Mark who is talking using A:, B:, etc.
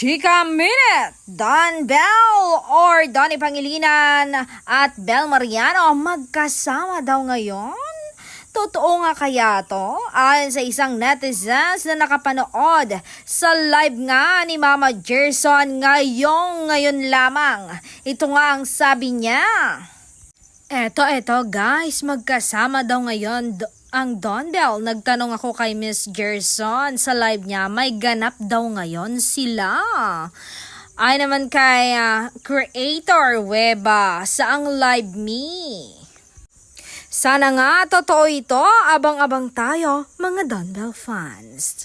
A: Chika Minute, Don Bell or Donnie Pangilinan at Bel Mariano magkasama daw ngayon? Totoo nga kaya to? Ayon sa isang netizens na nakapanood sa live nga ni Mama Gerson ngayon lamang. Ito nga ang sabi niya. Eto guys, magkasama daw ngayon ang Don Bell. Nagtanong ako kay Miss Gerson sa live niya, may ganap daw ngayon sila. Ay naman kay Creator Weba sa ang live me. Sana nga totoo ito, abang-abang tayo mga Don Bell fans.